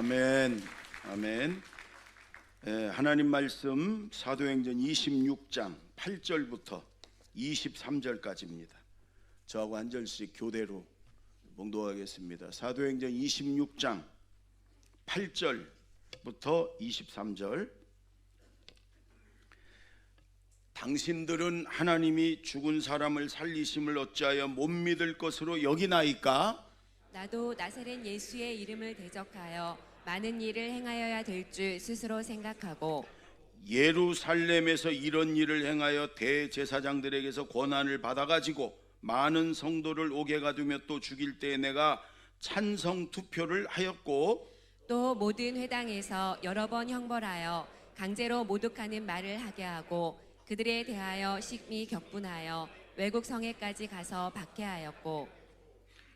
아멘. 아멘. 하나님 말씀 사도행전 26장 8절부터 23절까지입니다. 저하고 한 절씩 교대로 봉독하겠습니다. 사도행전 26장 8절부터 23절. 당신들은 하나님이 죽은 사람을 살리심을 어찌하여 못 믿을 것으로 여기나이까? 나도 나사렛 예수의 이름을 대적하여 많은 일을 행하여야 될 줄 스스로 생각하고 예루살렘에서 이런 일을 행하여 대제사장들에게서 권한을 받아가지고 많은 성도를 옥에 가두며 또 죽일 때에 내가 찬성 투표를 하였고 또 모든 회당에서 여러 번 형벌하여 강제로 모독하는 말을 하게 하고 그들에 대하여 식미 격분하여 외국 성에까지 가서 박해하였고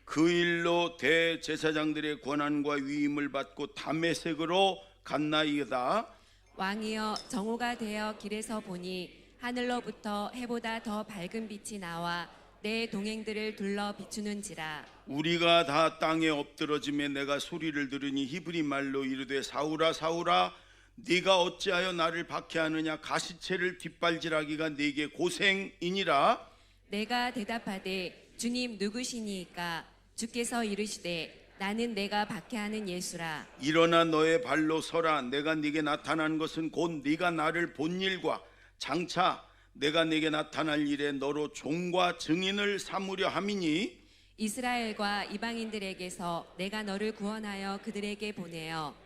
그 일로 대제사장들의 권한과 위임을 받고 다메섹으로 갔나이다. 왕이여 정오가 되어 길에서 보니 하늘로부터 해보다 더 밝은 빛이 나와 내 동행들을 둘러 비추는지라. 우리가 다 땅에 엎드러짐에 내가 소리를 들으니 히브리 말로 이르되 사울아 사울아 네가 어찌하여 나를 박해하느냐 가시체를 뒷발질하기가 네게 고생이니라. 내가 대답하되 주님 누구시니까? 주께서 이르시되 나는 내가 박해하는 예수라. 일어나 너의 발로 서라. 내가 네게 나타난 것은 곧 네가 나를 본 일과 장차 내가 네게 나타날 일에 너로 종과 증인을 삼으려 함이니 이스라엘과 이방인들에게서 내가 너를 구원하여 그들에게 보내어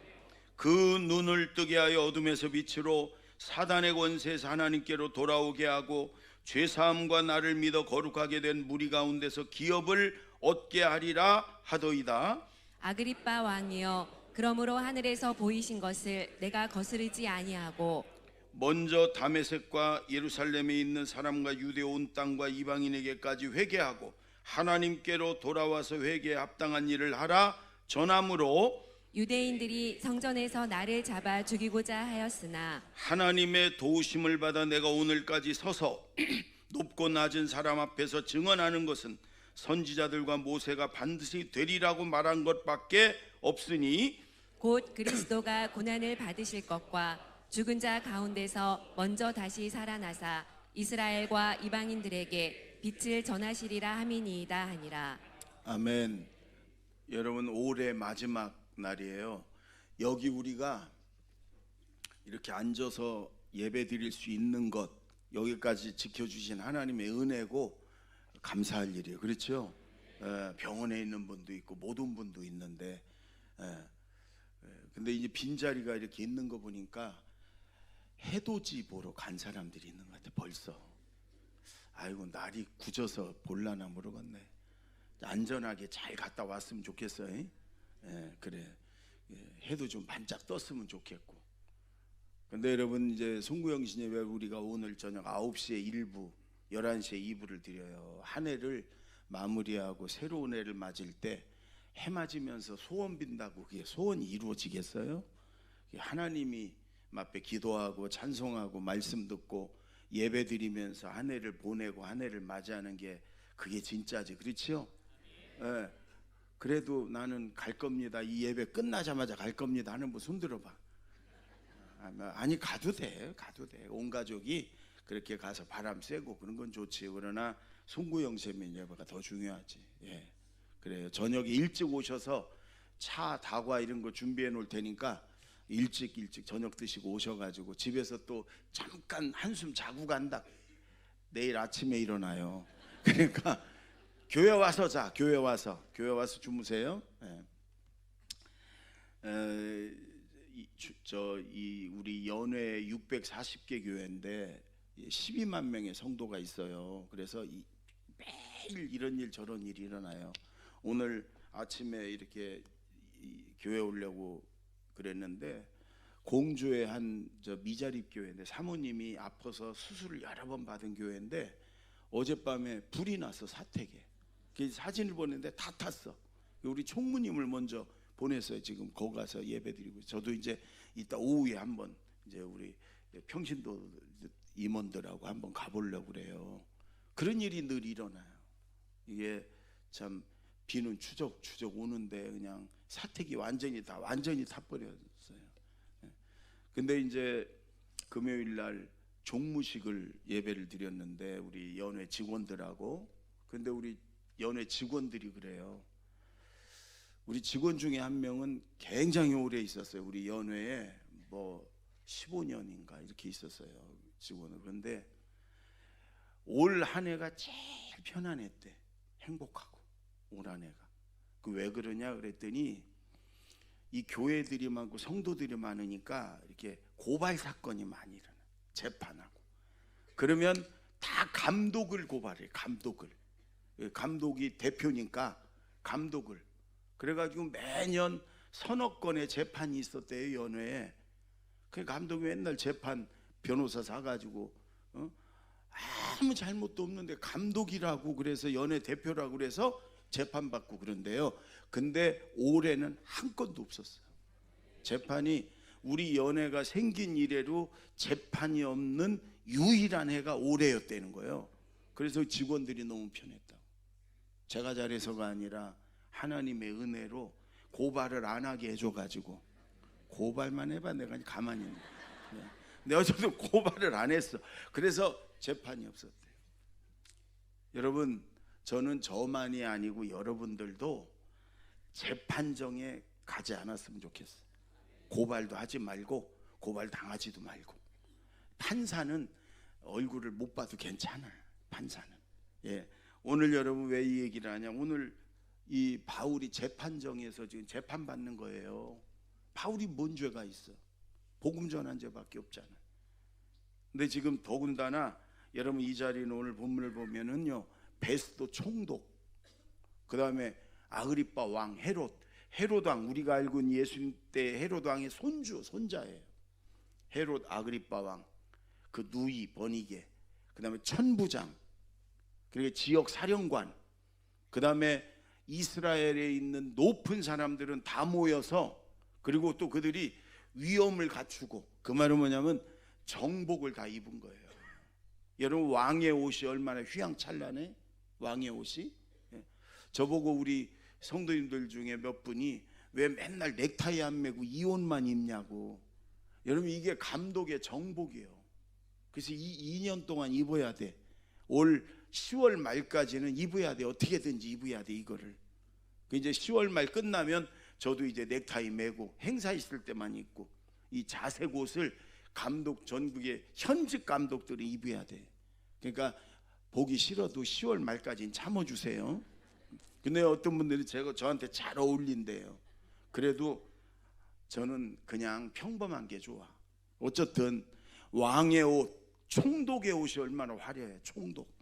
그 눈을 뜨게 하여 어둠에서 빛으로 사단의 권세에서 하나님께로 돌아오게 하고 죄사함과 나를 믿어 거룩하게 된 무리 가운데서 기업을 얻게 하리라 하더이다. 아그리빠 왕이여 그러므로 하늘에서 보이신 것을 내가 거스르지 아니하고 먼저 다메섹과 예루살렘에 있는 사람과 유대 온 땅과 이방인에게까지 회개하고 하나님께로 돌아와서 회개에 합당한 일을 하라 전함으로 유대인들이 성전에서 나를 잡아 죽이고자 하였으나 하나님의 도우심을 받아 내가 오늘까지 서서 높고 낮은 사람 앞에서 증언하는 것은 선지자들과 모세가 반드시 되리라고 말한 것밖에 없으니 곧 그리스도가 고난을 받으실 것과 죽은 자 가운데서 먼저 다시 살아나사 이스라엘과 이방인들에게 빛을 전하시리라 함이니이다 하니라. 아멘. 여러분 올해 마지막 날이에요. 여기 우리가 이렇게 앉아서 예배 드릴 수 있는 것 여기까지 지켜주신 하나님의 은혜고 감사할 일이에요. 그렇죠? 병원에 있는 분도 있고 모든 분도 있는데 근데 이제 빈자리가 이렇게 있는 거 보니까 해돋이 보러 간 사람들이 있는 것 같아. 벌써 아이고 날이 굳어서 볼라나 모르겠네. 안전하게 잘 갔다 왔으면 좋겠어요. 그래 해도 좀 반짝 떴으면 좋겠고. 근데 여러분 이제 송구영신 예배 우리가 오늘 저녁 9시에 1부 11시에 2부를 드려요. 한 해를 마무리하고 새로운 해를 맞을 때 해 맞으면서 소원 빈다고 그게 소원이 이루어지겠어요? 하나님이 앞에 기도하고 찬송하고 말씀 듣고 예배 드리면서 한 해를 보내고 한 해를 맞이하는 게 그게 진짜지. 그렇죠? 그래도 나는 갈 겁니다. 이 예배 끝나자마자 갈 겁니다 하는 분 손 들어봐. 아니 가도 돼. 온 가족이 그렇게 가서 바람 쐬고 그런 건 좋지. 그러나 송구영 쌤의 예배가 더 중요하지. 그래요. 저녁에 일찍 오셔서 차 다과 이런 거 준비해 놓을 테니까 일찍 저녁 드시고 오셔가지고 집에서 또 잠깐 한숨 자고 간다. 내일 아침에 일어나요. 그러니까 교회 와서 자. 교회 와서 주무세요. 우리 연회 640개 교회인데 12만 명의 성도가 있어요. 그래서 매일 이런 일 저런 일이 일어나요. 오늘 아침에 이렇게 교회 오려고 그랬는데 공주의 한 미자립 교회인데 사모님이 아파서 수술을 여러 번 받은 교회인데 어젯밤에 불이 나서 사택에 사진을 보냈는데 다 탔어. 우리 총무님을 먼저 보냈어요. 지금 거기 가서 예배드리고 저도 이제 이따 오후에 한번 이제 우리 평신도 임원들하고 한번 가보려고 그래요. 그런 일이 늘 일어나요. 이게 참 비는 추적 오는데 그냥 사택이 완전히 타버렸어요. 근데 이제 금요일 날 종무식을 예배를 드렸는데 우리 연회 직원들하고, 근데 우리 연회 직원들이 그래요. 우리 직원 중에 한 명은 굉장히 오래 있었어요. 우리 연회에 뭐 15년인가 이렇게 있었어요, 직원을. 그런데 올 한 해가 제일 편안했대. 행복하고 올 한 해가. 그 왜 그러냐 그랬더니 이 교회들이 많고 성도들이 많으니까 이렇게 고발 사건이 많이 일어나. 재판하고. 그러면 다 감독을 고발해. 감독이 대표니까 감독을. 그래가지고 매년 서너 건의 재판이 있었대요, 연회에. 그 감독이 맨날 재판 변호사 사가지고 아무 잘못도 없는데 감독이라고 그래서 연회 대표라고 그래서 재판받고 그런데요. 근데 올해는 한 건도 없었어요. 재판이 우리 연회가 생긴 이래로 재판이 없는 유일한 해가 올해였다는 거예요. 그래서 직원들이 너무 편했다고. 제가 잘해서가 아니라 하나님의 은혜로 고발을 안 하게 해줘가지고, 고발만 해봐 내가 가만히 있는 거야. 내가 저도 고발을 안 했어. 그래서 재판이 없었대요. 여러분, 저는 저만이 아니고 여러분들도 재판정에 가지 않았으면 좋겠어요. 고발도 하지 말고 고발 당하지도 말고. 판사는 얼굴을 못 봐도 괜찮아요. 판사는. 예. 오늘 여러분 왜 이 얘기를 하냐? 오늘 이 바울이 재판정에서 지금 재판받는 거예요. 바울이 뭔 죄가 있어? 복음 전한 죄밖에 없잖아요. 근데 지금 더군다나 여러분 이 자리는 오늘 본문을 보면은요, 베스도 총독, 그 다음에 아그리빠 왕 헤롯 왕, 우리가 알고 있는 예수님 때 헤롯 왕의 손자예요. 헤롯 아그리빠 왕, 그 누이 버니게, 그 다음에 천부장, 그리고 지역 사령관, 그 다음에 이스라엘에 있는 높은 사람들은 다 모여서, 그리고 또 그들이 위엄을 갖추고, 그 말은 뭐냐면 정복을 다 입은 거예요. 여러분 왕의 옷이 얼마나 휘황찬란해? 왕의 옷이. 저보고 우리 성도님들 중에 몇 분이 왜 맨날 넥타이 안 매고 이 옷만 입냐고. 여러분 이게 감독의 정복이에요. 그래서 이 2년 동안 입어야 돼. 올 10월 말까지는 입어야 돼. 어떻게든지 입어야 돼 이거를. 이제 10월 말 끝나면 저도 이제 넥타이 매고 행사 있을 때만 입고, 이 자색 옷을 감독, 전국의 현직 감독들이 입어야 돼. 그러니까 보기 싫어도 10월 말까지는 참아주세요. 근데 어떤 분들이 저한테 잘 어울린대요. 그래도 저는 그냥 평범한 게 좋아. 어쨌든 왕의 옷, 총독의 옷이 얼마나 화려해. 총독,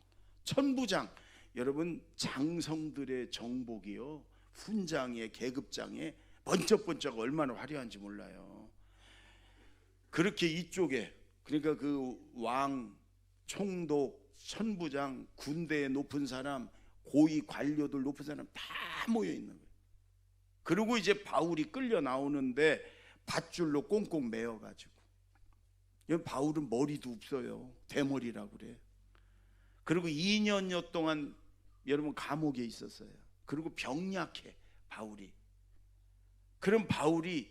천부장. 여러분 장성들의 정복이요, 훈장에 계급장에 번쩍번쩍 얼마나 화려한지 몰라요. 그렇게 이쪽에, 그러니까 그 왕, 총독, 천부장, 군대의 높은 사람, 고위 관료들 높은 사람 다 모여 있는 거예요. 그리고 이제 바울이 끌려 나오는데 밧줄로 꽁꽁 매어가지고, 바울은 머리도 없어요. 대머리라고 그래. 그리고 2년여 동안 여러분 감옥에 있었어요. 그리고 병약해 바울이. 그럼 바울이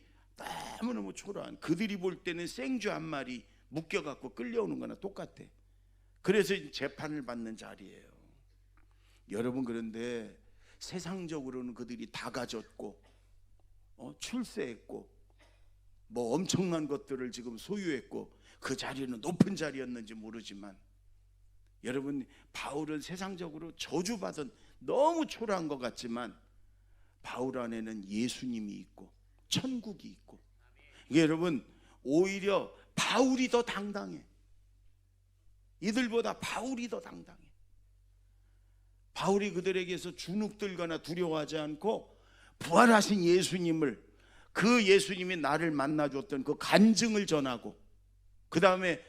너무너무 초라한, 그들이 볼 때는 생쥐 한 마리 묶여갖고 끌려오는 거나 똑같아. 그래서 재판을 받는 자리예요. 여러분, 그런데 세상적으로는 그들이 다 가졌고 출세했고 뭐 엄청난 것들을 지금 소유했고 그 자리는 높은 자리였는지 모르지만, 여러분 바울은 세상적으로 저주받은 너무 초라한 것 같지만 바울 안에는 예수님이 있고 천국이 있고. 여러분 오히려 바울이 더 당당해. 이들보다 바울이 더 당당해. 바울이 그들에게서 주눅들거나 두려워하지 않고 부활하신 예수님을, 그 예수님이 나를 만나줬던 그 간증을 전하고, 그 다음에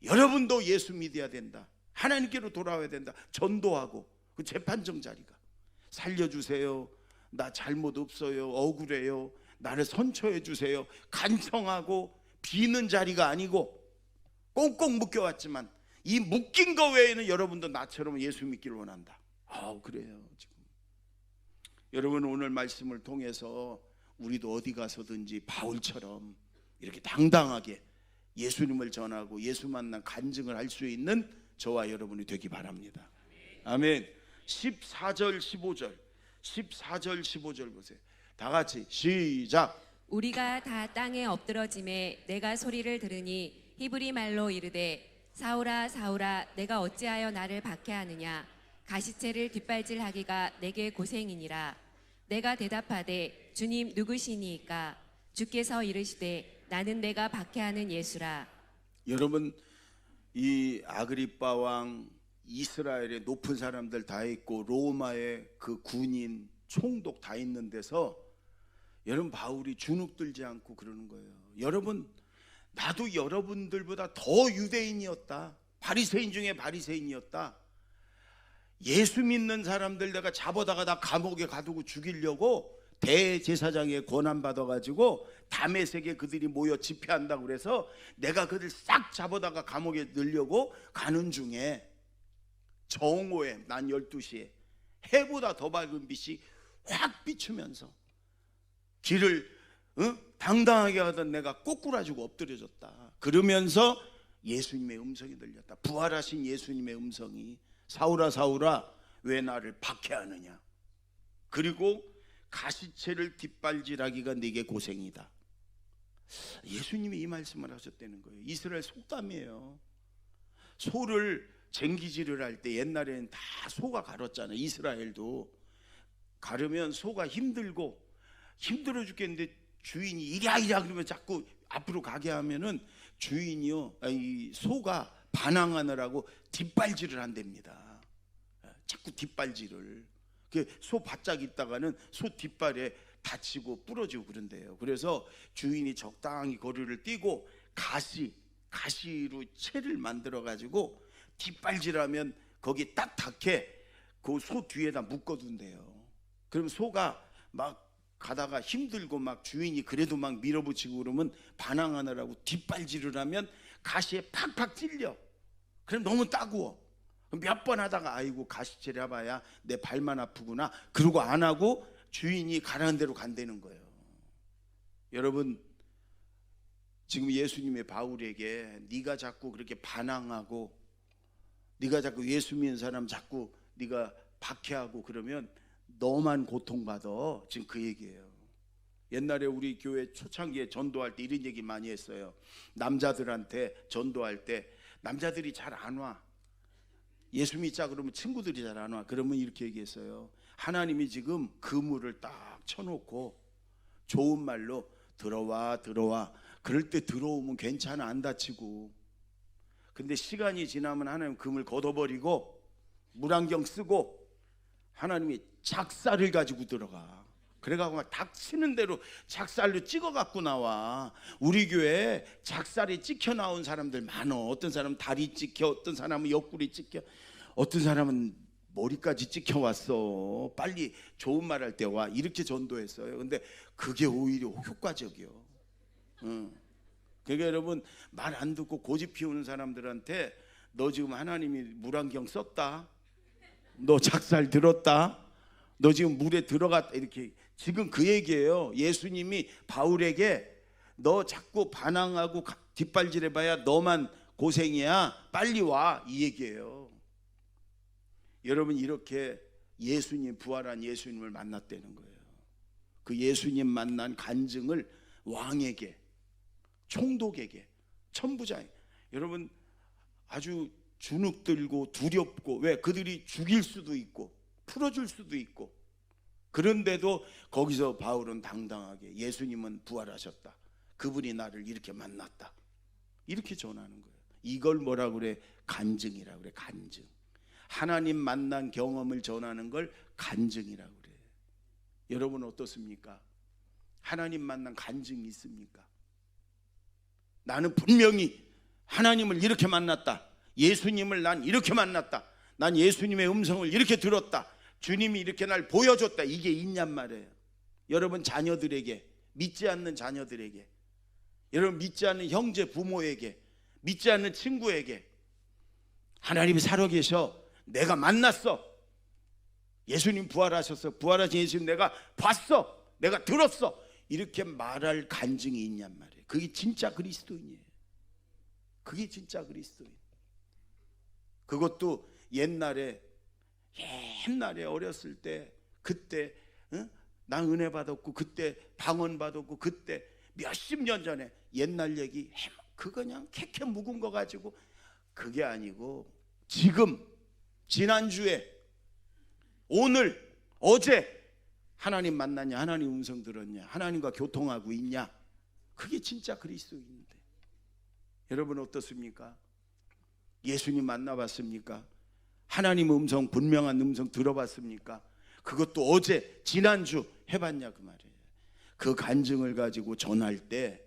여러분도 예수 믿어야 된다, 하나님께로 돌아와야 된다 전도하고, 그 재판정 자리가 살려주세요, 나 잘못 없어요, 억울해요, 나를 선처해 주세요, 간청하고 비는 자리가 아니고, 꽁꽁 묶여왔지만 이 묶인 거 외에는 여러분도 나처럼 예수 믿기를 원한다. 그래요. 지금 여러분 오늘 말씀을 통해서 우리도 어디 가서든지 바울처럼 이렇게 당당하게 예수님을 전하고 예수 만난 간증을 할 수 있는 저와 여러분이 되기 바랍니다. 아멘. 14절 15절 보세요. 다 같이 시작. 우리가 다 땅에 엎드러짐에 내가 소리를 들으니 히브리 말로 이르되 사울아 사울아 내가 어찌하여 나를 박해하느냐 가시체를 뒷발질하기가 내게 고생이니라. 내가 대답하되 주님 누구시니이까? 주께서 이르시되 나는 내가 박해하는 예수라. 여러분 이 아그리빠 왕, 이스라엘의 높은 사람들 다 있고 로마의 그 군인 총독 다 있는 데서 여러분 바울이 주눅들지 않고 그러는 거예요. 여러분 나도 여러분들보다 더 유대인이었다. 바리새인 중에 바리새인이었다. 예수 믿는 사람들 내가 잡아다가 나 감옥에 가두고 죽이려고 대제사장의 권한 받아가지고 다메섹에 그들이 모여 집회한다고 그래서 내가 그들 싹 잡아다가 감옥에 넣으려고 가는 중에 정오에 난 12시에 해보다 더 밝은 빛이 확 비추면서 길을 당당하게 하던 내가 꼬꾸라지고 엎드려졌다. 그러면서 예수님의 음성이 들렸다. 부활하신 예수님의 음성이 사울아 사울아 왜 나를 박해하느냐. 그리고 가시체를 뒷발질하기가 네게 고생이다. 예수님이 이 말씀을 하셨다는 거예요. 이스라엘 속담이에요. 소를 쟁기질을 할 때 옛날에는 다 소가 가렸잖아요. 이스라엘도 가르면 소가 힘들고 힘들어 죽겠는데 주인이 이랴 그러면 자꾸 앞으로 가게 하면은 주인이요 이 소가 반항하느라고 뒷발질을 한답니다. 자꾸 뒷발질을. 소 바짝 있다가는 소 뒷발에 다치고 부러지고 그런대요. 그래서 주인이 적당히 거리를 띄고 가시로 채를 만들어 가지고 뒷발질하면 거기 딱 닿게 그 소 뒤에다 묶어둔대요. 그럼 소가 막 가다가 힘들고 막 주인이 그래도 막 밀어붙이고 그러면 반항하느라고 뒷발질을 하면 가시에 팍팍 찔려. 그럼 너무 따가워. 몇 번 하다가 아이고 가시체를 해봐야 내 발만 아프구나 그러고 안 하고 주인이 가라는 대로 간다는 거예요. 여러분 지금 예수님의 바울에게 네가 자꾸 그렇게 반항하고 네가 자꾸 예수 믿는 사람 자꾸 네가 박해하고 그러면 너만 고통받아. 지금 그 얘기예요. 옛날에 우리 교회 초창기에 전도할 때 이런 얘기 많이 했어요. 남자들한테 전도할 때 남자들이 잘 안 와. 예수 믿자 그러면 친구들이 잘 안 와. 그러면 이렇게 얘기했어요. 하나님이 지금 그물을 딱 쳐놓고 좋은 말로 들어와 그럴 때 들어오면 괜찮아 안 다치고. 근데 시간이 지나면 하나님 그물 걷어버리고 물안경 쓰고 하나님이 작살을 가지고 들어가. 그래가지고 막 닥치는 대로 작살로 찍어 갖고 나와. 우리 교회에 작살이 찍혀 나온 사람들 많어. 어떤 사람은 다리 찍혀, 어떤 사람은 옆구리 찍혀, 어떤 사람은 머리까지 찍혀 왔어. 빨리 좋은 말 할 때 와. 이렇게 전도했어요. 근데 그게 오히려 효과적이요. 그러니까 여러분 말 안 듣고 고집 피우는 사람들한테 너 지금 하나님이 물안경 썼다, 너 작살 들었다, 너 지금 물에 들어갔다, 이렇게 지금 그 얘기예요. 예수님이 바울에게 너 자꾸 반항하고 뒷발질해봐야 너만 고생이야, 빨리 와, 이 얘기예요. 여러분 이렇게 예수님, 부활한 예수님을 만났다는 거예요. 그 예수님 만난 간증을 왕에게, 총독에게, 천부장에게, 여러분 아주 주눅들고 두렵고, 왜? 그들이 죽일 수도 있고 풀어줄 수도 있고, 그런데도 거기서 바울은 당당하게 예수님은 부활하셨다, 그분이 나를 이렇게 만났다, 이렇게 전하는 거예요. 이걸 뭐라 그래? 간증이라고 그래. 간증. 하나님 만난 경험을 전하는 걸 간증이라고 그래. 여러분 어떻습니까? 하나님 만난 간증이 있습니까? 나는 분명히 하나님을 이렇게 만났다, 예수님을 난 이렇게 만났다, 난 예수님의 음성을 이렇게 들었다, 주님이 이렇게 날 보여줬다, 이게 있냔 말이에요. 여러분 자녀들에게, 믿지 않는 자녀들에게, 여러분 믿지 않는 형제 부모에게, 믿지 않는 친구에게 하나님이 살아계셔, 내가 만났어, 예수님 부활하셨어. 부활하신 예수님 내가 봤어. 내가 들었어. 이렇게 말할 간증이 있냔 말이에요. 그게 진짜 그리스도인이에요. 그게 진짜 그리스도인. 그것도 옛날에 어렸을 때 그때 나 은혜 받았고 그때 방언 받았고 그때 몇십 년 전에 옛날 얘기 그거 그냥 캐캐 묵은 거 가지고 그게 아니고 지금 지난주에 오늘 어제 하나님 만났냐, 하나님 음성 들었냐, 하나님과 교통하고 있냐, 그게 진짜 그리스도인인데 여러분 어떻습니까? 예수님 만나봤습니까? 하나님 음성 분명한 음성 들어봤습니까? 그것도 어제 지난주 해봤냐 그 말이에요. 그 간증을 가지고 전할 때,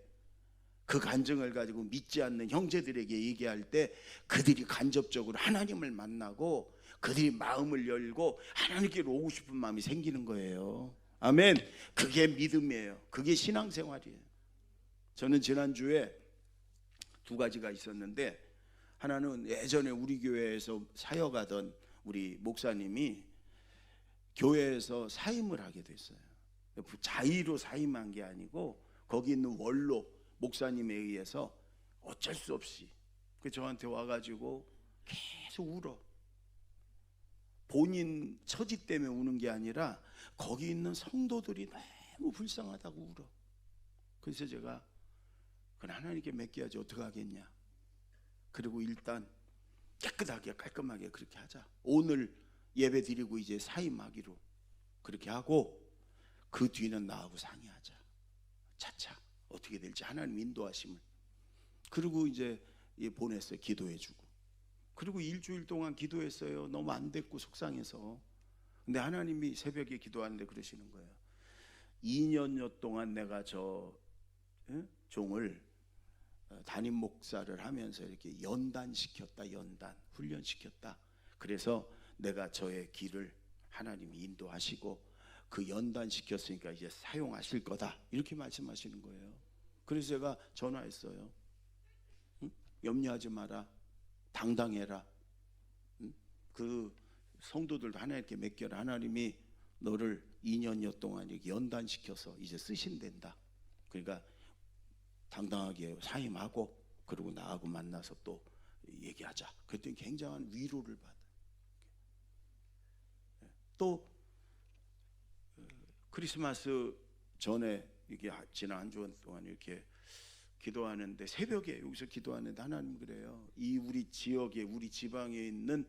그 간증을 가지고 믿지 않는 형제들에게 얘기할 때 그들이 간접적으로 하나님을 만나고 그들이 마음을 열고 하나님께로 오고 싶은 마음이 생기는 거예요. 아멘. 그게 믿음이에요. 그게 신앙생활이에요. 저는 지난주에 두 가지가 있었는데, 하나는 예전에 우리 교회에서 사역하던 우리 목사님이 교회에서 사임을 하게 됐어요. 자의로 사임한 게 아니고 거기 있는 원로 목사님에 의해서 어쩔 수 없이 저한테 와가지고 계속 울어. 본인 처지 때문에 우는 게 아니라 거기 있는 성도들이 너무 불쌍하다고 울어. 그래서 제가 그건 하나님께 맡겨야지 어떻게 하겠냐. 그리고 일단 깨끗하게 깔끔하게 그렇게 하자. 오늘 예배 드리고 이제 사임하기로 그렇게 하고 그 뒤는 나하고 상의하자. 차차 어떻게 될지 하나님 인도하심을. 그리고 이제 보냈어요. 기도해주고. 그리고 일주일 동안 기도했어요. 너무 안 됐고 속상해서. 근데 하나님이 새벽에 기도하는데 그러시는 거예요. 2년여 동안 내가 저 종을 담임 목사를 하면서 이렇게 연단시켰다. 연단 훈련시켰다. 그래서 내가 저의 길을 하나님이 인도하시고 그 연단시켰으니까 이제 사용하실 거다. 이렇게 말씀하시는 거예요. 그래서 제가 전화했어요. 염려하지 마라. 당당해라. 그 성도들도 하나님께 맡겨라. 하나님이 너를 2년여 동안 이렇게 연단시켜서 이제 쓰신댄다. 그러니까 당당하게 사임하고 그리고 나하고 만나서 또 얘기하자. 그랬더니 굉장한 위로를 받아. 또 크리스마스 전에 이게 지난 한 주 동안 이렇게 기도하는데 새벽에 여기서 기도하는데 하나님 그래요. 이 우리 지역에 우리 지방에 있는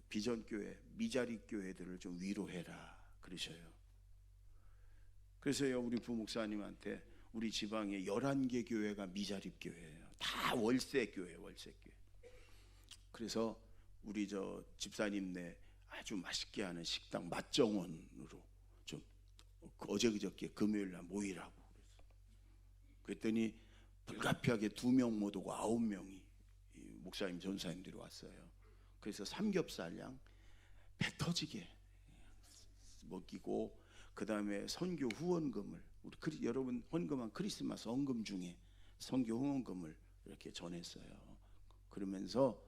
비전교회 미자립 교회들을 좀 위로해라 그러셔요. 그래서요 우리 부목사님한테 우리 지방에 11개 교회가 미자립 교회예요. 다 월세 교회. 그래서 우리 저 집사님네 아주 맛있게 하는 식당 맛정원으로 좀 어제 그저께 금요일날 모이라고 그랬더니 불가피하게 2명 못 오고 9명이 목사님 전사님들이 왔어요. 그래서 삼겹살량 배 터지게 먹이고 그 다음에 선교 후원금을 우리 여러분 헌금한 크리스마스 헌금 중에 선교 후원금을 이렇게 전했어요. 그러면서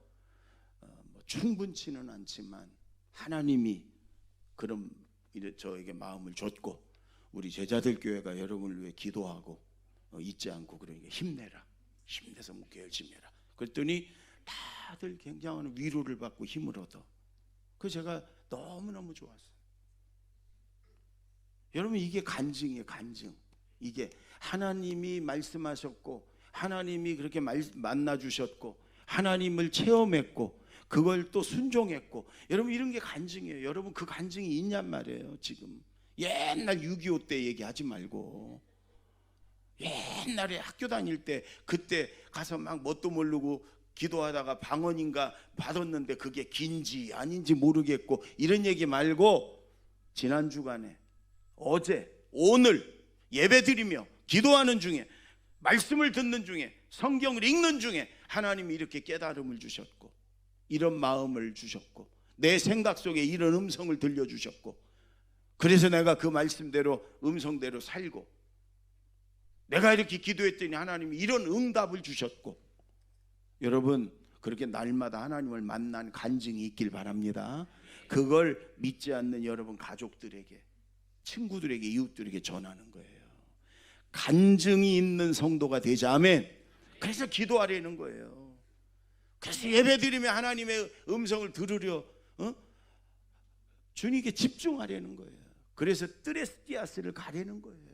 뭐 충분치는 않지만 하나님이 그럼 저에게 마음을 줬고 우리 제자들 교회가 여러분을 위해 기도하고 잊지 않고 그러니까 힘내라. 힘내서 묵게 열심히 해라. 그랬더니 다들 굉장한 위로를 받고 힘을 얻어. 그래서 제가 너무너무 좋았어요. 여러분 이게 간증이에요. 간증. 이게 하나님이 말씀하셨고 하나님이 그렇게 만나주셨고 하나님을 체험했고 그걸 또 순종했고 여러분 이런 게 간증이에요. 여러분 그 간증이 있냔 말이에요. 지금 옛날 6.25 때 얘기하지 말고 옛날에 학교 다닐 때 그때 가서 막 뭣도 모르고 기도하다가 방언인가 받았는데 그게 긴지 아닌지 모르겠고 이런 얘기 말고 지난 주간에 어제 오늘 예배드리며 기도하는 중에 말씀을 듣는 중에 성경을 읽는 중에 하나님이 이렇게 깨달음을 주셨고 이런 마음을 주셨고 내 생각 속에 이런 음성을 들려주셨고 그래서 내가 그 말씀대로 음성대로 살고 내가 이렇게 기도했더니 하나님이 이런 응답을 주셨고 여러분 그렇게 날마다 하나님을 만난 간증이 있길 바랍니다. 그걸 믿지 않는 여러분 가족들에게, 친구들에게, 이웃들에게 전하는 거예요. 간증이 있는 성도가 되자. 아멘. 그래서 기도하려는 거예요. 그래서 예배드리며 하나님의 음성을 들으려 주님께 집중하려는 거예요. 그래서 뜨레스티아스를 가려는 거예요.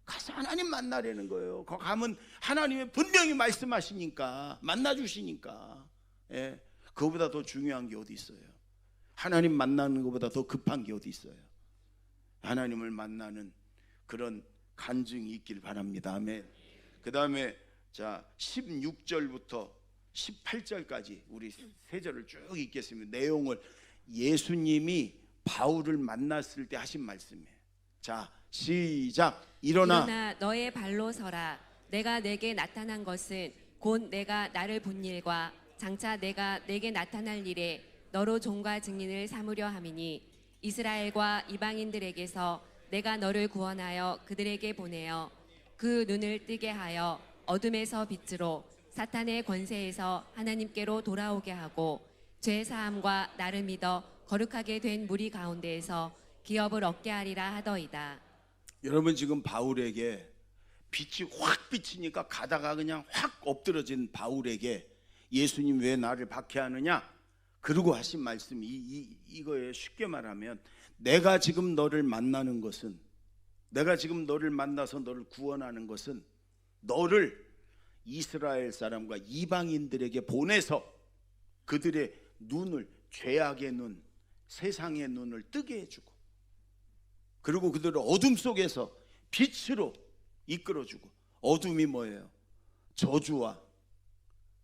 가서 하나님 만나려는 거예요. 거기 가면 하나님이 분명히 말씀하시니까, 만나주시니까. 예, 그거보다 더 중요한 게 어디 있어요? 하나님 만나는 것보다 더 급한 게 어디 있어요? 하나님을 만나는 그런 간증이 있길 바랍니다. 아멘. 그 다음에 자 16절부터 18절까지 우리 세 절을 쭉 읽겠습니다. 내용을 예수님이 바울을 만났을 때 하신 말씀이에요. 자 시작. 일어나 너의 발로 서라. 내가 내게 나타난 것은 곧 내가 나를 본 일과 장차 내가 내게 나타날 일에 너로 종과 증인을 삼으려 함이니 이스라엘과 이방인들에게서 내가 너를 구원하여 그들에게 보내어 그 눈을 뜨게 하여 어둠에서 빛으로 사탄의 권세에서 하나님께로 돌아오게 하고 죄 사함과 나를 믿어 거룩하게 된 무리 가운데에서 기업을 얻게 하리라 하더이다. 여러분 지금 바울에게 빛이 확 비치니까 가다가 그냥 확 엎드러진 바울에게 예수님 왜 나를 박해하느냐? 그러고 하신 말씀이 이거예요. 쉽게 말하면 내가 지금 너를 만나는 것은, 내가 지금 너를 만나서 너를 구원하는 것은 너를 이스라엘 사람과 이방인들에게 보내서 그들의 눈을, 죄악의 눈, 세상의 눈을 뜨게 해주고, 그리고 그들을 어둠 속에서 빛으로 이끌어주고. 어둠이 뭐예요? 저주와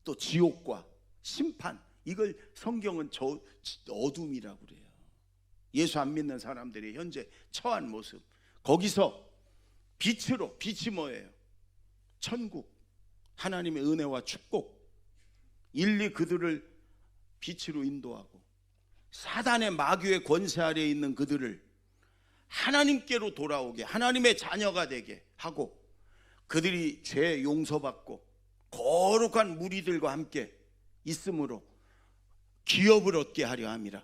또 지옥과 심판, 이걸 성경은 어둠이라고 그래요. 예수 안 믿는 사람들이 현재 처한 모습, 거기서 빛으로, 빛이 뭐예요? 천국, 하나님의 은혜와 축복, 일리 그들을 빛으로 인도하고 사단의 마귀의 권세 아래에 있는 그들을 하나님께로 돌아오게, 하나님의 자녀가 되게 하고, 그들이 죄 용서받고 거룩한 무리들과 함께 있음으로 기업을 얻게 하려 함이라.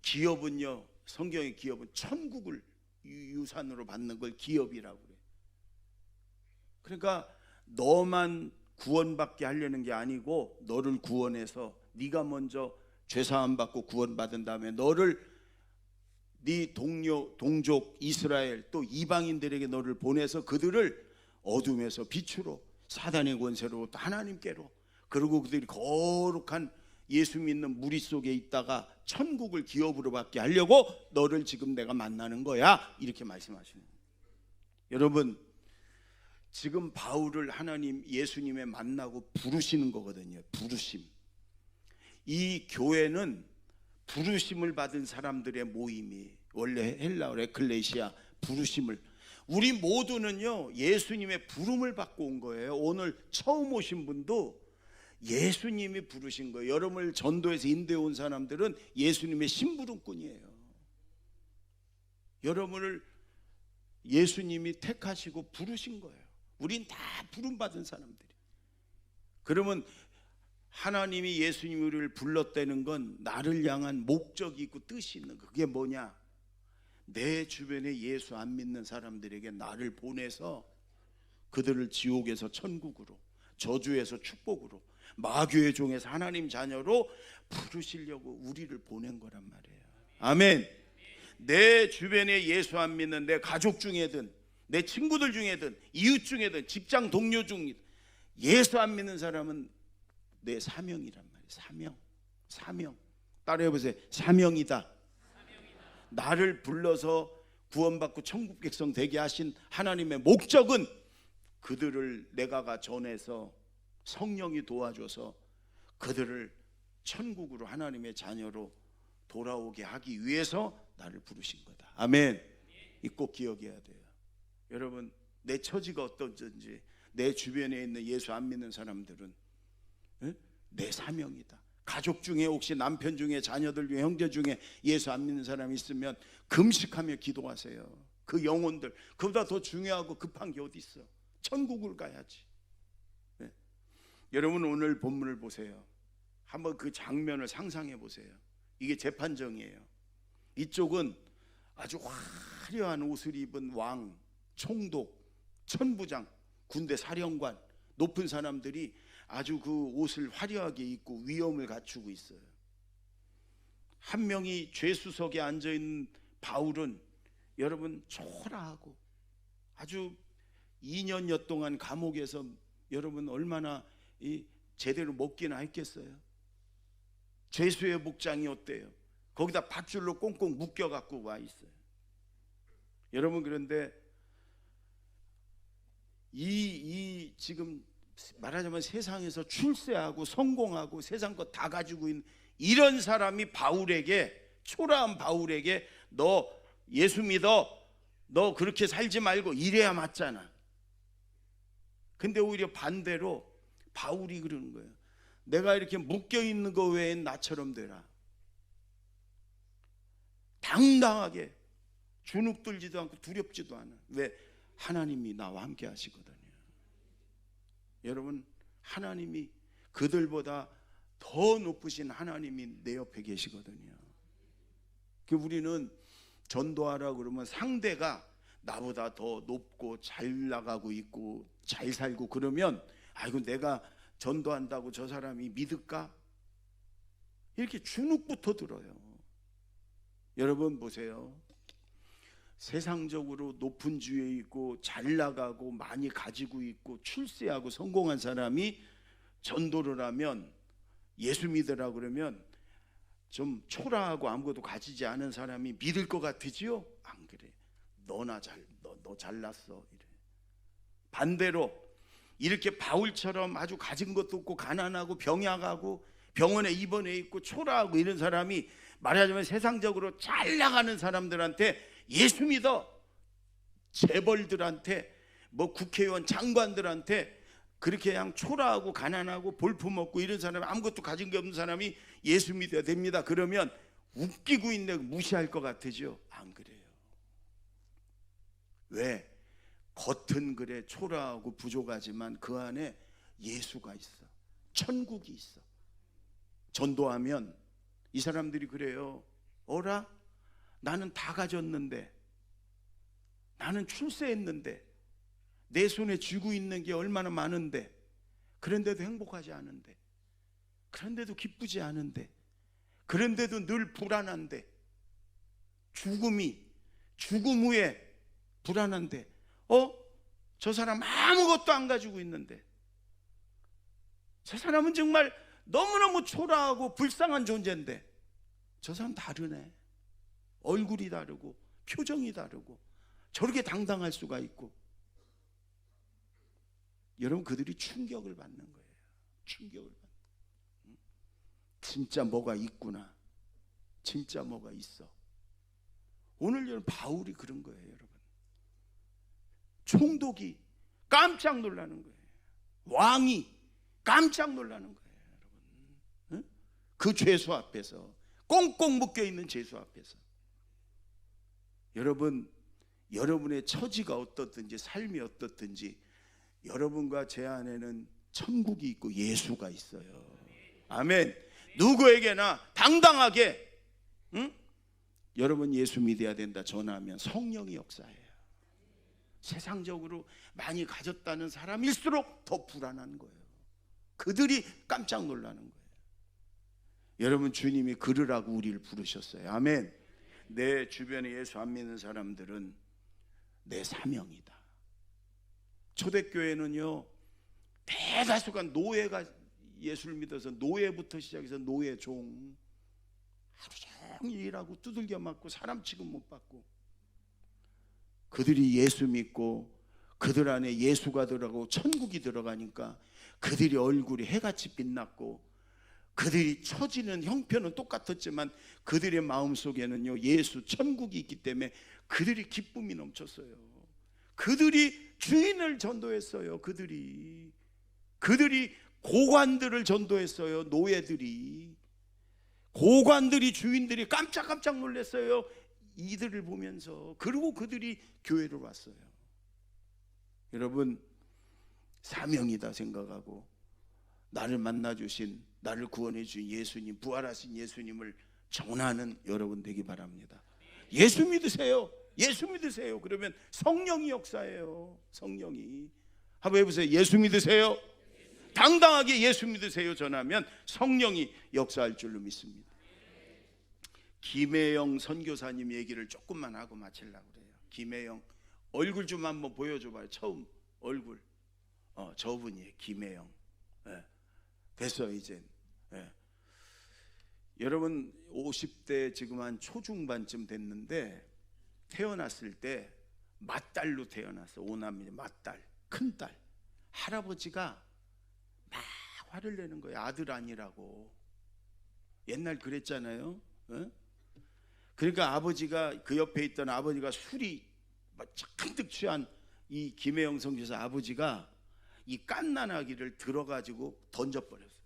기업은요, 성경의 기업은 천국을 유산으로 받는 걸 기업이라고 그래요. 그러니까 너만 구원받게 하려는 게 아니고 너를 구원해서 네가 먼저 죄사함 받고 구원받은 다음에 너를 네 동료, 동족 이스라엘 또 이방인들에게 너를 보내서 그들을 어둠에서 빛으로, 사단의 권세로 또 하나님께로, 그리고 그들이 거룩한 예수 믿는 무리 속에 있다가 천국을 기업으로 받게 하려고 너를 지금 내가 만나는 거야, 이렇게 말씀하시는 거예요. 여러분 지금 바울을 하나님, 예수님의 만나고 부르시는 거거든요. 부르심. 이 교회는 부르심을 받은 사람들의 모임이, 원래 헬라어 에클레시아, 부르심을, 우리 모두는요 예수님의 부름을 받고 온 거예요. 오늘 처음 오신 분도 예수님이 부르신 거예요. 여러분을 전도해서 인도해 온 사람들은 예수님의 심부름꾼이에요. 여러분을 예수님이 택하시고 부르신 거예요. 우린 다 부름받은 사람들이에요. 그러면 하나님이 예수님이 우리를 불렀다는 건 나를 향한 목적이 있고 뜻이 있는 거. 그게 뭐냐? 내 주변에 예수 안 믿는 사람들에게 나를 보내서 그들을 지옥에서 천국으로, 저주에서 축복으로, 마귀의 종에서 하나님 자녀로 부르시려고 우리를 보낸 거란 말이에요. 아멘. 내 주변에 예수 안 믿는 내 가족 중에든 내 친구들 중에든 이웃 중에든 직장 동료 중이든 예수 안 믿는 사람은 내 사명이란 말이에요. 사명. 따라해보세요. 사명이다. 나를 불러서 구원받고 천국 백성 되게 하신 하나님의 목적은 그들을 내가가 전해서 성령이 도와줘서 그들을 천국으로, 하나님의 자녀로 돌아오게 하기 위해서 나를 부르신 거다. 아멘. 이 꼭 기억해야 돼요. 여러분 내 처지가 어떤지, 내 주변에 있는 예수 안 믿는 사람들은 내 사명이다. 가족 중에 혹시 남편 중에, 자녀들 중에, 형제 중에 예수 안 믿는 사람이 있으면 금식하며 기도하세요. 그 영혼들, 그보다 더 중요하고 급한 게 어디 있어? 천국을 가야지. 네. 여러분 오늘 본문을 보세요. 한번 그 장면을 상상해 보세요. 이게 재판정이에요. 이쪽은 아주 화려한 옷을 입은 왕, 총독, 천부장, 군대 사령관, 높은 사람들이 아주 그 옷을 화려하게 입고 위엄을 갖추고 있어요. 한 명이 죄수석에 앉아있는 바울은 여러분 초라하고 아주 2년여 동안 감옥에서 여러분 얼마나 제대로 먹기나 했겠어요. 죄수의 복장이 어때요? 거기다 밧줄로 꽁꽁 묶여갖고 와 있어요. 여러분, 그런데 이 지금 말하자면 세상에서 출세하고 성공하고 세상 거 다 가지고 있는 이런 사람이 바울에게, 초라한 바울에게 너 예수 믿어, 너 그렇게 살지 말고 이래야 맞잖아. 근데 오히려 반대로 바울이 그러는 거예요. 내가 이렇게 묶여있는 거 외엔 나처럼 되라. 당당하게 주눅 들지도 않고 두렵지도 않아. 왜? 하나님이 나와 함께 하시거든요. 여러분, 하나님이 그들보다 더 높으신 하나님이 내 옆에 계시거든요. 우리는 전도하라 그러면 상대가 나보다 더 높고 잘 나가고 있고 잘 살고 그러면 아이고 내가 전도한다고 저 사람이 믿을까? 이렇게 주눅부터 들어요. 여러분 보세요. 세상적으로 높은 주위에 있고 잘 나가고 많이 가지고 있고 출세하고 성공한 사람이 전도를 하면, 예수 믿으라 그러면 좀 초라하고 아무것도 가지지 않은 사람이 믿을 것 같으지요? 안 그래. 너 잘났어. 이래. 반대로 이렇게 바울처럼 아주 가진 것도 없고 가난하고 병약하고 병원에 입원해 있고 초라하고 이런 사람이 말하자면 세상적으로 잘 나가는 사람들한테 예수 믿어, 재벌들한테 뭐 국회의원 장관들한테 그렇게 그냥 초라하고 가난하고 볼품없고 이런 사람이 아무것도 가진 게 없는 사람이 예수 믿어야 됩니다 그러면 웃기고 있네, 무시할 것 같으죠? 안 그래요. 왜? 겉은 그래 초라하고 부족하지만 그 안에 예수가 있어. 천국이 있어. 전도하면 이 사람들이 그래요. 어라? 나는 다 가졌는데, 나는 출세했는데, 내 손에 쥐고 있는 게 얼마나 많은데, 그런데도 행복하지 않은데, 그런데도 기쁘지 않은데, 그런데도 늘 불안한데, 죽음 후에 불안한데, 저 사람 아무것도 안 가지고 있는데, 저 사람은 정말 너무너무 초라하고 불쌍한 존재인데, 저 사람 다르네. 얼굴이 다르고 표정이 다르고 저렇게 당당할 수가 있고. 여러분, 그들이 충격을 받는 거예요. 충격을 받는. 진짜 뭐가 있구나. 진짜 뭐가 있어. 오늘 여러분 바울이 그런 거예요. 여러분, 총독이 깜짝 놀라는 거예요. 왕이 깜짝 놀라는 거예요. 여러분, 그 죄수 앞에서, 꽁꽁 묶여있는 죄수 앞에서. 여러분, 여러분의 처지가 어떻든지 삶이 어떻든지 여러분과 제 안에는 천국이 있고 예수가 있어요. 아멘. 누구에게나 당당하게 여러분 예수 믿어야 된다 전하면 성령이 역사해요. 세상적으로 많이 가졌다는 사람일수록 더 불안한 거예요. 그들이 깜짝 놀라는 거예요. 여러분, 주님이 그러라고 우리를 부르셨어요. 아멘. 내 주변에 예수 안 믿는 사람들은 내 사명이다. 초대교회는요, 대다수가 노예가 예수를 믿어서 노예부터 시작해서 노예 종, 하루 종일 일하고 두들겨 맞고 사람 취급 못 받고, 그들이 예수 믿고 그들 안에 예수가 들어가고 천국이 들어가니까 그들이 얼굴이 해같이 빛났고, 그들이 처지는 형편은 똑같았지만 그들의 마음속에는요 예수 천국이 있기 때문에 그들이 기쁨이 넘쳤어요. 그들이 주인을 전도했어요. 그들이 고관들을 전도했어요. 노예들이, 고관들이, 주인들이 깜짝깜짝 놀랐어요. 이들을 보면서. 그리고 그들이 교회를 왔어요. 여러분, 사명이다 생각하고 나를 만나주신, 나를 구원해 주신 예수님, 부활하신 예수님을 전하는 여러분 되기 바랍니다. 예수 믿으세요. 예수 믿으세요. 그러면 성령이 역사해요. 성령이. 한번 해보세요. 예수 믿으세요. 당당하게 예수 믿으세요 전하면 성령이 역사할 줄로 믿습니다. 김혜영 선교사님 얘기를 조금만 하고 마치려고 그래요. 김혜영 얼굴 좀 한번 보여줘봐요. 처음 얼굴. 저분이에요. 김혜영. 예. 됐어요 이제. 예. 여러분 50대 지금 한 초중반쯤 됐는데 태어났을 때 맏딸로 태어났어. 오남매 맏딸, 큰딸. 할아버지가 막 화를 내는 거예요. 아들 아니라고. 옛날 그랬잖아요. 어? 그러니까 아버지가 그 옆에 있던 아버지가 술이 막 잔뜩 취한 이 김혜영 선교사 아버지가 이 갓난아기를 들어가지고 던져버렸어요.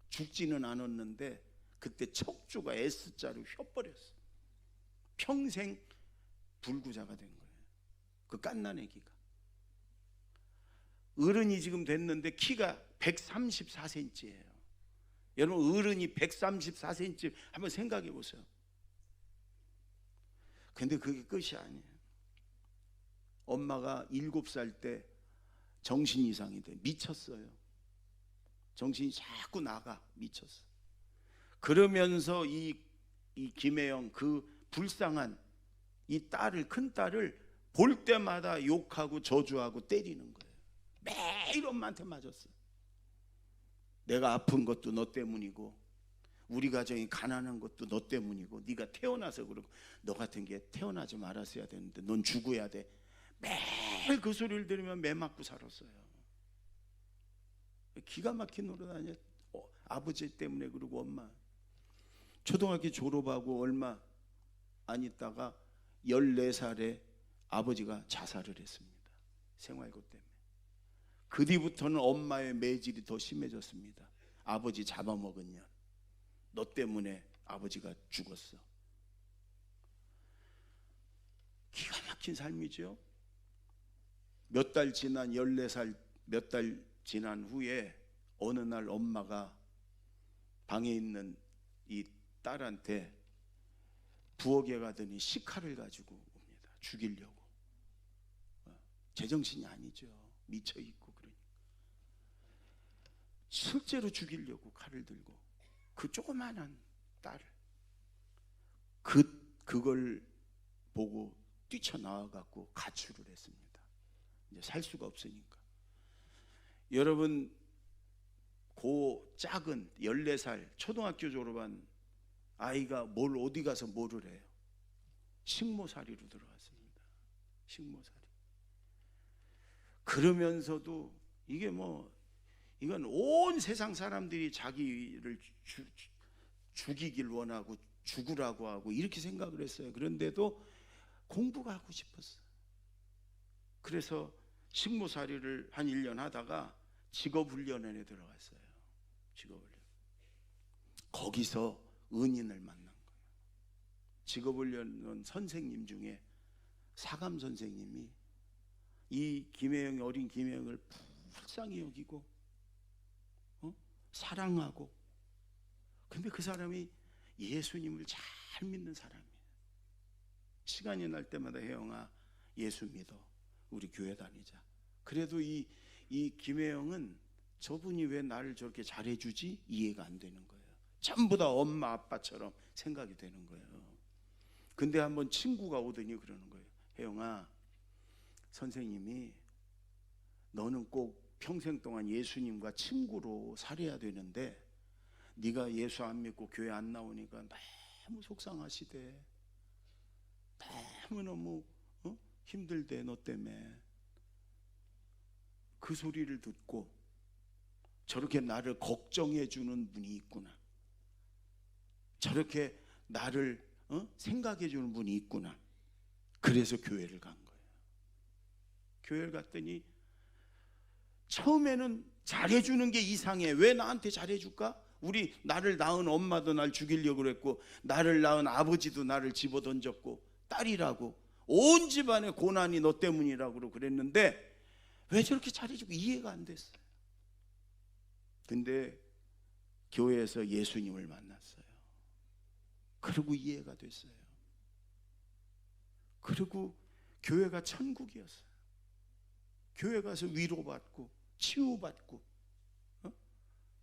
죽지는 않았는데 그때 척추가 S자로 휘어버렸어. 평생 불구자가 된 거예요. 그 갓난아기가. 어른이 지금 됐는데 키가 134cm예요. 여러분 어른이 134cm 한번 생각해 보세요. 근데 그게 끝이 아니에요. 엄마가 7살 때 정신 이상이 돼. 미쳤어요. 정신이 자꾸 나가. 미쳤어. 그러면서 이 김혜영 그 불쌍한 이 딸을, 큰 딸을 볼 때마다 욕하고 저주하고 때리는 거예요. 매일 엄마한테 맞았어요. 내가 아픈 것도 너 때문이고 우리 가정이 가난한 것도 너 때문이고 네가 태어나서 그러고 너 같은 게 태어나지 말았어야 되는데 넌 죽어야 돼. 매일 그 소리를 들으면 매 맞고 살았어요. 기가 막힌 노릇 아니야. 아버지 때문에. 그러고 엄마 초등학교 졸업하고 얼마 안 있다가 14살에 아버지가 자살을 했습니다. 생활고 때문에. 그 뒤부터는 엄마의 매질이 더 심해졌습니다. 아버지 잡아먹은 년. 너 때문에 아버지가 죽었어. 기가 막힌 삶이죠. 몇 달 지난 14살 몇 달 지난 후에 어느 날 엄마가 방에 있는 이 딸한테 부엌에 가더니 식칼을 가지고 옵니다. 죽이려고. 제정신이 아니죠. 미쳐있고 그러니까. 실제로 죽이려고 칼을 들고 그 조그만한 딸을 그걸 보고 뛰쳐나와갖고 가출을 했습니다. 이제 살 수가 없으니까. 여러분 고 작은 14살 초등학교 졸업한 아이가 뭘 어디 가서 뭐를 해요? 식모살이로 들어갔습니다. 식모살이. 그러면서도 이게 이건 온 세상 사람들이 자기를 죽이길 원하고 죽으라고 하고 이렇게 생각을 했어요. 그런데도 공부가 하고 싶었어요. 그래서 식모살이를 한 1년 하다가 직업훈련원에 들어갔어요. 직업훈련. 거기서 은인을 만난 거예요. 직업훈련원 선생님 중에 사감 선생님이 이 김혜영이 어린 김혜영을 불쌍히 여기고 사랑하고, 근데 그 사람이 예수님을 잘 믿는 사람이에요. 시간이 날 때마다 혜영아 예수 믿어. 우리 교회 다니자. 그래도 이 김혜영은 저분이 왜 나를 저렇게 잘해주지? 이해가 안 되는 거예요. 전부 다 엄마 아빠처럼 생각이 되는 거예요. 근데 한번 친구가 오더니 그러는 거예요. 혜영아, 선생님이 너는 꼭 평생 동안 예수님과 친구로 살아야 되는데 네가 예수 안 믿고 교회 안 나오니까 너무 속상하시대. 너무너무 힘들대 너 때문에. 그 소리를 듣고 저렇게 나를 걱정해 주는 분이 있구나. 저렇게 나를 생각해 주는 분이 있구나. 그래서 교회를 간 거예요. 교회를 갔더니 처음에는 잘해주는 게 이상해. 왜 나한테 잘해줄까? 나를 낳은 엄마도 날 죽이려고 그랬고 나를 낳은 아버지도 나를 집어던졌고 딸이라고 온 집안의 고난이 너 때문이라고 그랬는데 왜 저렇게 잘해주고 이해가 안 됐어요. 근데 교회에서 예수님을 만났어요. 그리고 이해가 됐어요. 그리고 교회가 천국이었어요. 교회 가서 위로받고 치유받고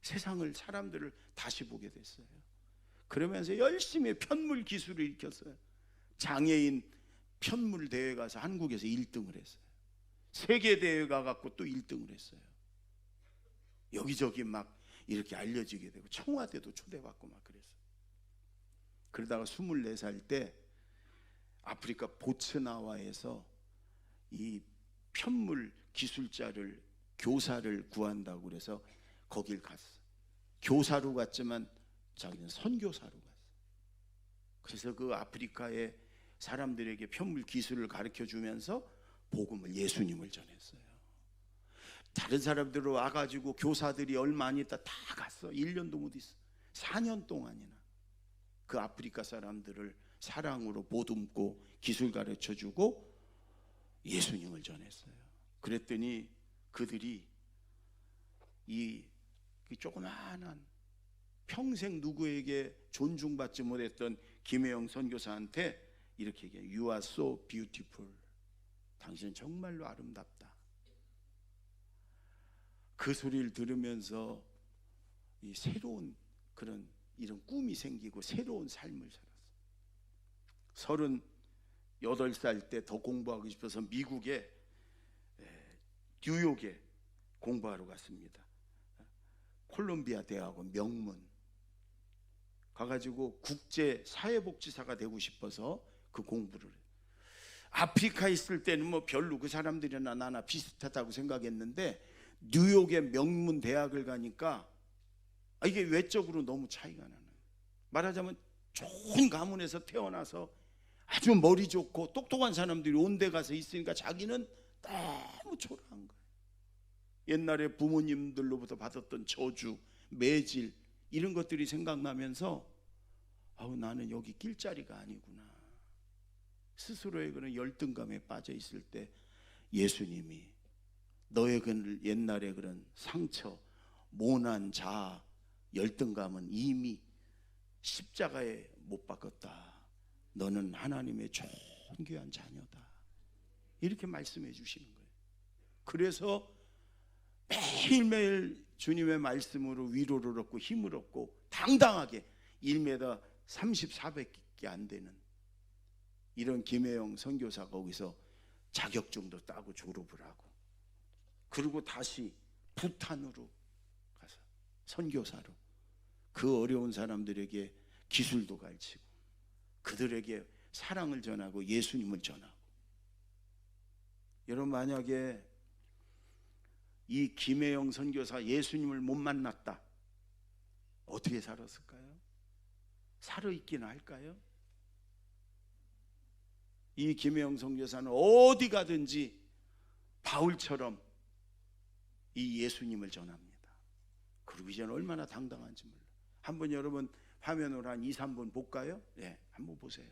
세상을, 사람들을 다시 보게 됐어요. 그러면서 열심히 편물 기술을 익혔어요. 장애인 편물 대회 가서 한국에서 1등을 했어요. 세계 대회 가갖고 또 1등을 했어요. 여기저기 막 이렇게 알려지게 되고 청와대도 초대받고 막 그랬어요. 그러다가 24살 때 아프리카 보츠나와에서 이 편물 기술자를, 교사를 구한다고 그래서 거길 갔어. 교사로 갔지만 자기는 선교사로 갔어. 그래서 그 아프리카의 사람들에게 편물 기술을 가르쳐 주면서 복음을, 예수님을 전했어요. 다른 사람들 와가지고 교사들이 얼마 안 있다 다 갔어. 1년도 못 있어. 4년 동안이나 그 아프리카 사람들을 사랑으로 보듬고 기술 가르쳐 주고 예수님을 전했어요. 그랬더니 그들이 이 조그마한 평생 누구에게 존중받지 못했던 김혜영 선교사한테 이렇게 얘기해요. You are so beautiful. 당신은 정말로 아름답다. 그 소리를 들으면서 이 새로운 그런 이런 꿈이 생기고 새로운 삶을 살았어요. 38살 때 더 공부하고 싶어서 미국의 뉴욕에 공부하러 갔습니다. 콜롬비아 대학원 명문 가가지고 국제 사회복지사가 되고 싶어서 그 공부를 해요. 아프리카 있을 때는 뭐 별로 그 사람들이나 나나 비슷하다고 생각했는데 뉴욕의 명문 대학을 가니까 이게 외적으로 너무 차이가 나는 거예요. 말하자면 좋은 가문에서 태어나서 아주 머리 좋고 똑똑한 사람들이 온 데 가서 있으니까 자기는 너무 초라한 거예요. 옛날에 부모님들로부터 받았던 저주, 매질 이런 것들이 생각나면서 나는 여기 낄 자리가 아니구나. 스스로의 그런 열등감에 빠져 있을 때 예수님이 너의 그 옛날의 그런 상처, 모난 자아, 열등감은 이미 십자가에 못 박았다. 너는 하나님의 존귀한 자녀다. 이렇게 말씀해 주시는 거예요. 그래서 매일매일 주님의 말씀으로 위로를 얻고 힘을 얻고 당당하게 1m 34밖에 안 되는 이런 김혜영 선교사가 거기서 자격증도 따고 졸업을 하고 그리고 다시 부탄으로 가서 선교사로 그 어려운 사람들에게 기술도 가르치고 그들에게 사랑을 전하고 예수님을 전하고. 여러분, 만약에 이 김혜영 선교사 예수님을 못 만났다 어떻게 살았을까요? 살아있기나 할까요? 이 김혜영 선교사는 어디 가든지 바울처럼 이 예수님을 전합니다. 그리고 이제는 얼마나 당당한지 몰라. 한번 여러분 화면으로 한 2, 3분 볼까요? 네, 한번 보세요.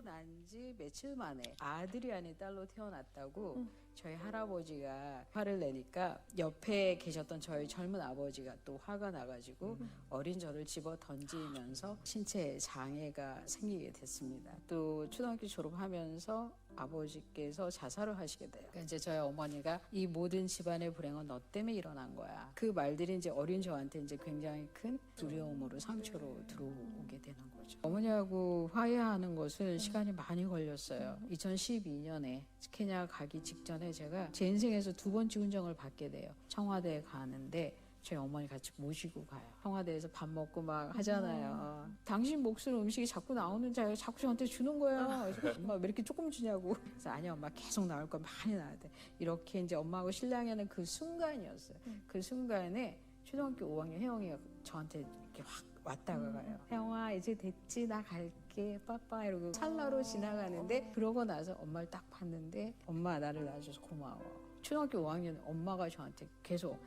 난 지 며칠 만에 아들이 아닌 딸로 태어났다고 저희 할아버지가 화를 내니까 옆에 계셨던 저희 젊은 아버지가 또 화가 나가지고 어린 저를 집어 던지면서 신체 장애가 생기게 됐습니다. 또 초등학교 졸업하면서 아버지께서 자살을 하시게 돼요. 그러니까 이제 저희 어머니가 이 모든 집안의 불행은 너 때문에 일어난 거야. 그 말들이 이제 어린 저한테 이제 굉장히 큰 두려움으로 상처로 들어오게 되는 거죠. 어머니하고 화해하는 것은 시간이 많이 걸렸어요. 2012년에 케냐 가기 직전에 제가 제 인생에서 2번째 훈정을 받게 돼요. 청와대에 가는데 저희 어머니 같이 모시고 가요. 청와대에서 밥 먹고 막 하잖아요. 당신 몫을 음식이 자꾸 나오는지 자꾸 저한테 주는 거예요. 그래서 엄마 왜 이렇게 조금 주냐고. 그래서 아니야 엄마 계속 나올 거 많이 나와야 돼. 이렇게 이제 엄마하고 신랑하는 그 순간이었어요. 그 순간에 초등학교 5학년 혜영이가 저한테 이렇게 확 왔다가 가요. 혜영아 이제 됐지 나 갈게 빠빠 이러고 찰나로 지나가는데 그러고 나서 엄마를 딱 봤는데 엄마 나를 낳아줘서 고마워. 초등학교 5학년 엄마가 저한테 계속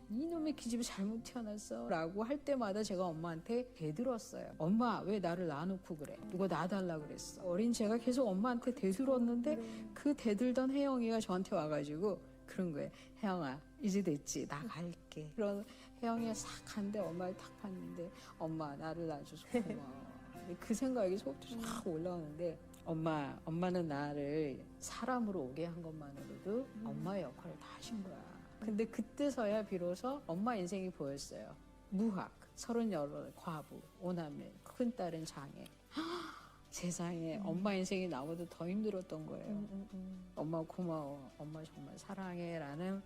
이놈의 기집애 잘못 태어났어 라고 할 때마다 제가 엄마한테 대들었어요. 엄마 왜 나를 낳아놓고 그래? 누가 낳아달라 그랬어? 어린 제가 계속 엄마한테 대들었는데 그 대들던 혜영이가 저한테 와가지고 그런 거예요. 혜영아 이제 됐지 나 갈게. 그런 혜영이가 싹 갔는데 엄마를 딱 봤는데 엄마 나를 낳아줘서 고마워. 그 생각이 속도 쫙 올라오는데 엄마는 나를 사람으로 오게 한 것만으로도 엄마의 역할을 다 하신 거야. 근데 그때서야 비로소 엄마 인생이 보였어요. 무학, 38 과부, 5남매, 큰딸은 장애. 세상에 엄마 인생이 나보다 더 힘들었던 거예요. 엄마 고마워, 엄마 정말 사랑해 라는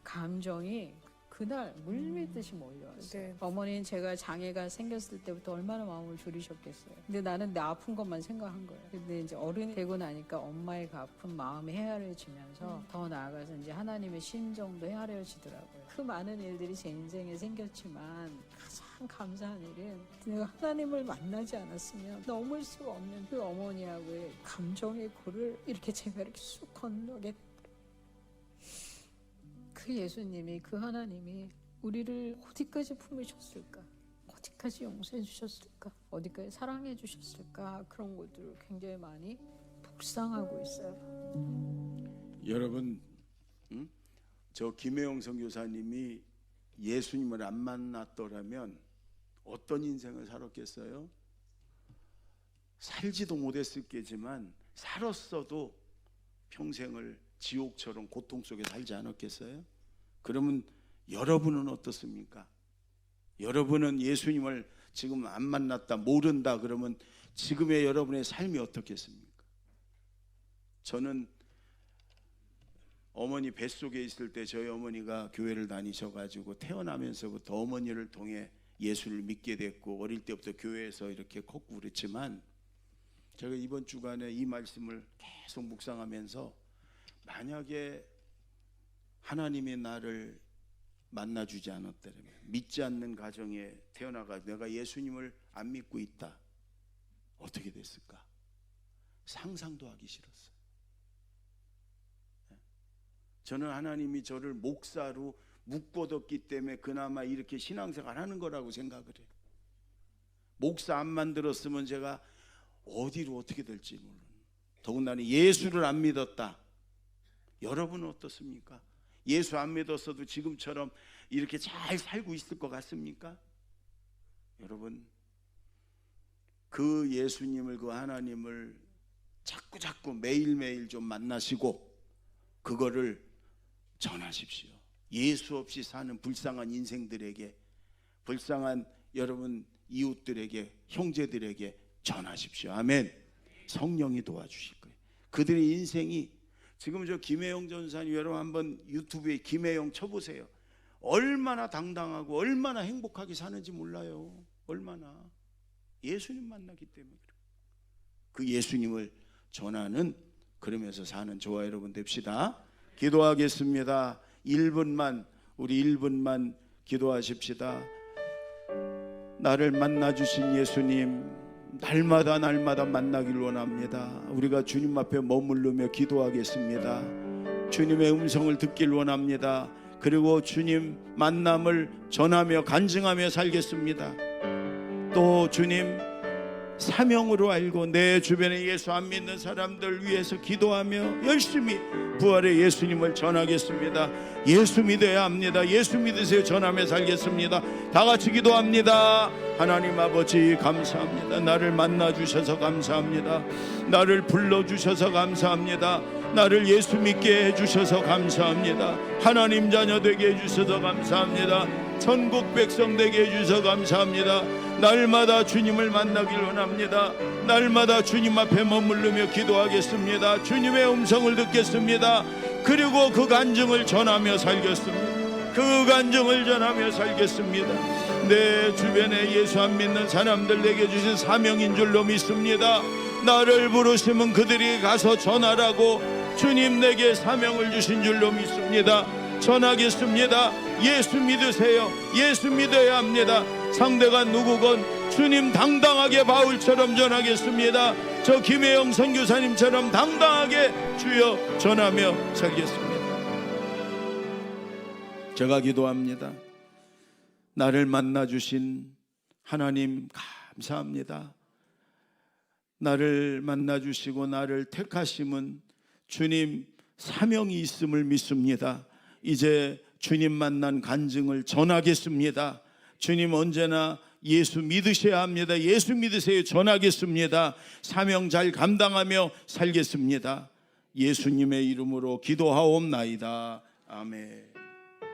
감정이 그날 물밀듯이 몰려왔어요. 네. 어머니는 제가 장애가 생겼을 때부터 얼마나 마음을 졸이셨겠어요. 근데 나는 내 아픈 것만 생각한 거예요. 근데 이제 어른이 되고 나니까 엄마의 그 아픈 마음이 헤아려지면서 더 나아가서 이제 하나님의 심정도 헤아려지더라고요. 그 많은 일들이 제 인생에 생겼지만 가장 감사한 일은 내가 하나님을 만나지 않았으면 넘을 수가 없는 그 어머니하고의 감정의 고를 이렇게 제가 이렇게 쑥 건너게 그 예수님이, 그 하나님이 우리를 어디까지 품으셨을까? 어디까지 용서해 주셨을까? 어디까지 사랑해 주셨을까? 그런 것들을 굉장히 많이 묵상하고 있어요. 여러분, 저 김혜영 선교사님이 예수님을 안 만났더라면 어떤 인생을 살았겠어요? 살지도 못했을겠지만 살았어도 평생을 지옥처럼 고통 속에 살지 않았겠어요? 그러면 여러분은 어떻습니까? 여러분은 예수님을 지금 안 만났다, 모른다 그러면 지금의 여러분의 삶이 어떻겠습니까? 저는 어머니 뱃속에 있을 때 저희 어머니가 교회를 다니셔가지고 태어나면서부터 어머니를 통해 예수를 믿게 됐고 어릴 때부터 교회에서 이렇게 컸고 그렇지만 제가 이번 주간에 이 말씀을 계속 묵상하면서 만약에 하나님이 나를 만나주지 않았다면, 믿지 않는 가정에 태어나가 내가 예수님을 안 믿고 있다, 어떻게 됐을까? 상상도 하기 싫었어요. 저는 하나님이 저를 목사로 묶어뒀기 때문에 그나마 이렇게 신앙생활 하는 거라고 생각을 해요. 목사 안 만들었으면 제가 어디로 어떻게 될지 모르는, 더군다나 예수를 안 믿었다. 여러분은 어떻습니까? 예수 안 믿었어도 지금처럼 이렇게 잘 살고 있을 것 같습니까? 여러분, 그 예수님을, 그 하나님을 자꾸 매일매일 좀 만나시고 그거를 전하십시오. 예수 없이 사는 불쌍한 인생들에게, 불쌍한 여러분 이웃들에게, 형제들에게 전하십시오. 아멘. 성령이 도와주실 거예요. 그들의 인생이, 지금 저 김혜영 전사님 여러분 한번 유튜브에 김혜영 쳐보세요. 얼마나 당당하고 얼마나 행복하게 사는지 몰라요. 얼마나. 예수님 만나기 때문에 그래요. 그 예수님을 전하는, 그러면서 사는 저와 여러분 됩시다. 기도하겠습니다. 1분만, 우리 1분만 기도하십시다. 나를 만나주신 예수님, 날마다 만나길 원합니다. 우리가 주님 앞에 머무르며 기도하겠습니다. 주님의 음성을 듣길 원합니다. 그리고 주님 만남을 전하며 간증하며 살겠습니다. 또 주님 사명으로 알고 내 주변에 예수 안 믿는 사람들 위해서 기도하며 열심히 부활의 예수님을 전하겠습니다. 예수 믿어야 합니다. 예수 믿으세요. 전하며 살겠습니다. 다 같이 기도합니다. 하나님 아버지 감사합니다. 나를 만나주셔서 감사합니다. 나를 불러주셔서 감사합니다. 나를 예수 믿게 해주셔서 감사합니다. 하나님 자녀 되게 해주셔서 감사합니다. 천국 백성 되게 해주셔서 감사합니다. 날마다 주님을 만나길 원합니다. 날마다 주님 앞에 머무르며 기도하겠습니다. 주님의 음성을 듣겠습니다. 그리고 그 간증을 전하며 살겠습니다. 그 간증을 전하며 살겠습니다. 내 주변에 예수 안 믿는 사람들에게 주신 사명인 줄로 믿습니다. 나를 부르시면 그들이 가서 전하라고 주님 내게 사명을 주신 줄로 믿습니다. 전하겠습니다. 예수 믿으세요. 예수 믿어야 합니다. 상대가 누구건 주님 당당하게 바울처럼 전하겠습니다. 저 김혜영 선교사님처럼 당당하게 주여 전하며 살겠습니다. 제가 기도합니다. 나를 만나주신 하나님 감사합니다. 나를 만나주시고 나를 택하심은 주님 사명이 있음을 믿습니다. 이제 주님 만난 간증을 전하겠습니다. 주님 언제나 예수 믿으셔야 합니다. 예수 믿으세요. 전하겠습니다. 사명 잘 감당하며 살겠습니다. 예수님의 이름으로 기도하옵나이다. 아멘.